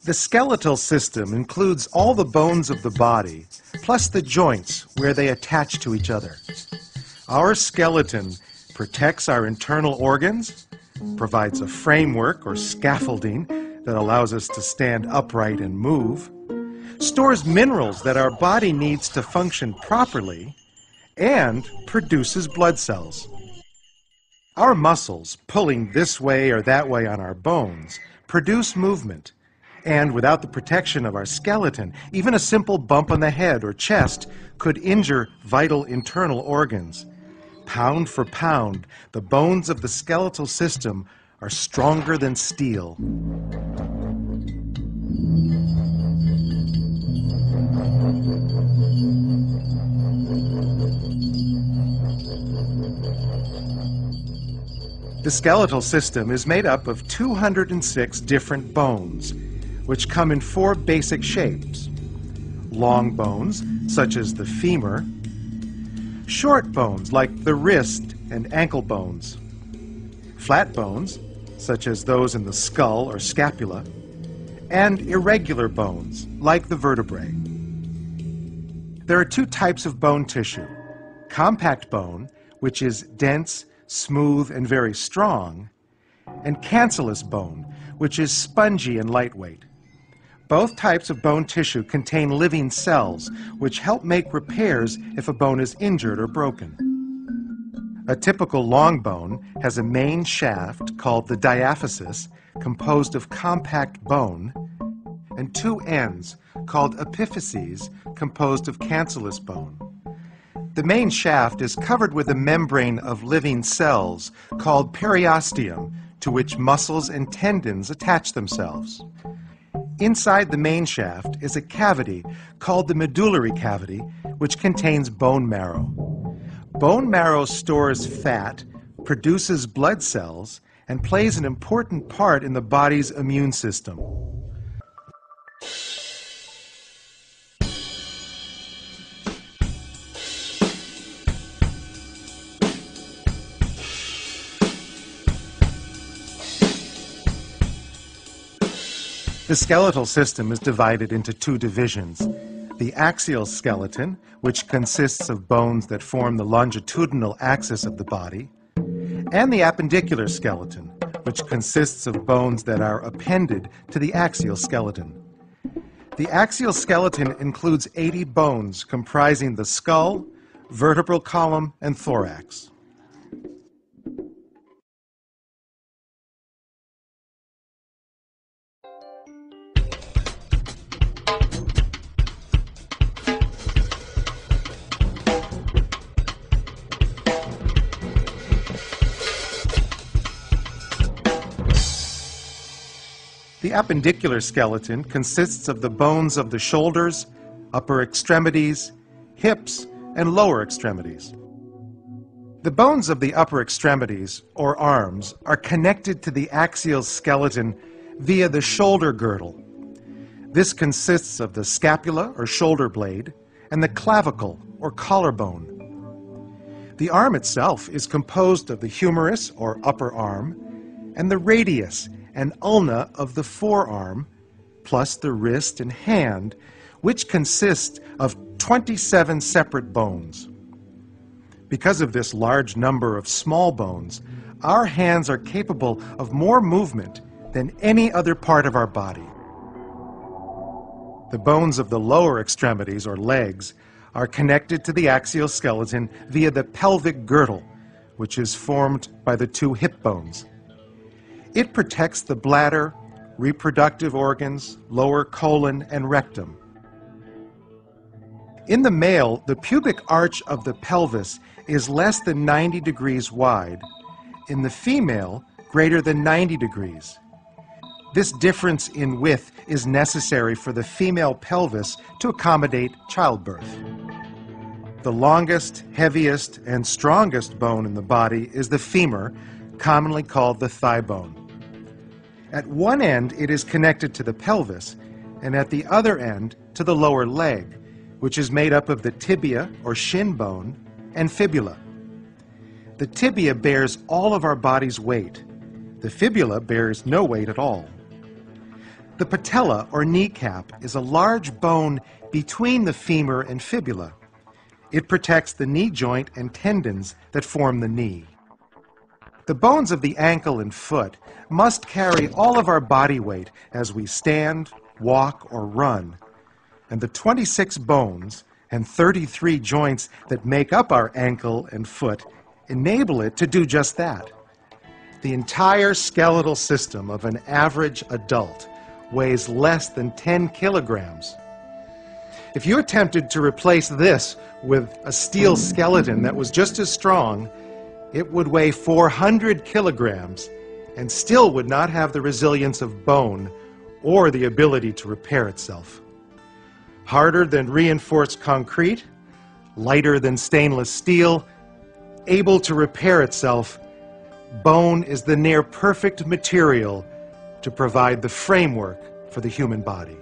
The skeletal system includes all the bones of the body, plus the joints where they attach to each other. Our skeleton protects our internal organs, provides a framework or scaffolding that allows us to stand upright and move, stores minerals that our body needs to function properly, and produces blood cells. Our muscles, pulling this way or that way on our bones, produce movement. And without the protection of our skeleton, even a simple bump on the head or chest could injure vital internal organs. Pound for pound, the bones of the skeletal system are stronger than steel. The skeletal system is made up of 206 different bones, which come in 4 basic shapes. Long bones, such as the femur. Short bones, like the wrist and ankle bones. Flat bones, such as those in the skull or scapula. And irregular bones, like the vertebrae. There are 2 types of bone tissue. Compact bone, which is dense, smooth, and very strong, and cancellous bone, which is spongy and lightweight. Both types of bone tissue contain living cells, which help make repairs if a bone is injured or broken. A typical long bone has a main shaft called the diaphysis, composed of compact bone, and 2 ends called epiphyses, composed of cancellous bone. The main shaft is covered with a membrane of living cells called periosteum, to which muscles and tendons attach themselves. Inside the main shaft is a cavity called the medullary cavity, which contains bone marrow. Bone marrow stores fat, produces blood cells, and plays an important part in the body's immune system. The skeletal system is divided into 2 divisions. The axial skeleton, which consists of bones that form the longitudinal axis of the body, and the appendicular skeleton, which consists of bones that are appended to the axial skeleton. The axial skeleton includes 80 bones comprising the skull, vertebral column, and thorax. The appendicular skeleton consists of the bones of the shoulders, upper extremities, hips, and lower extremities. The bones of the upper extremities, or arms, are connected to the axial skeleton via the shoulder girdle. This consists of the scapula, or shoulder blade, and the clavicle, or collarbone. The arm itself is composed of the humerus, or upper arm, and the radius and ulna of the forearm, plus the wrist and hand, which consist of 27 separate bones. Because of this large number of small bones, our hands are capable of more movement than any other part of our body. The bones of the lower extremities, or legs, are connected to the axial skeleton via the pelvic girdle, which is formed by the 2 hip bones. It protects the bladder, reproductive organs, lower colon, and rectum. In the male, the pubic arch of the pelvis is less than 90 degrees wide. In the female, greater than 90 degrees. This difference in width is necessary for the female pelvis to accommodate childbirth. The longest, heaviest, and strongest bone in the body is the femur, commonly called the thigh bone. At one end, it is connected to the pelvis, and at the other end, to the lower leg, which is made up of the tibia, or shin bone, and fibula. The tibia bears all of our body's weight. The fibula bears no weight at all. The patella, or kneecap, is a large bone between the femur and fibula. It protects the knee joint and tendons that form the knee. The bones of the ankle and foot must carry all of our body weight as we stand, walk, or run. And the 26 bones and 33 joints that make up our ankle and foot enable it to do just that. The entire skeletal system of an average adult weighs less than 10 kilograms. If you attempted to replace this with a steel skeleton that was just as strong, it would weigh 400 kilograms and still would not have the resilience of bone or the ability to repair itself. Harder than reinforced concrete, lighter than stainless steel, able to repair itself, bone is the near perfect material to provide the framework for the human body.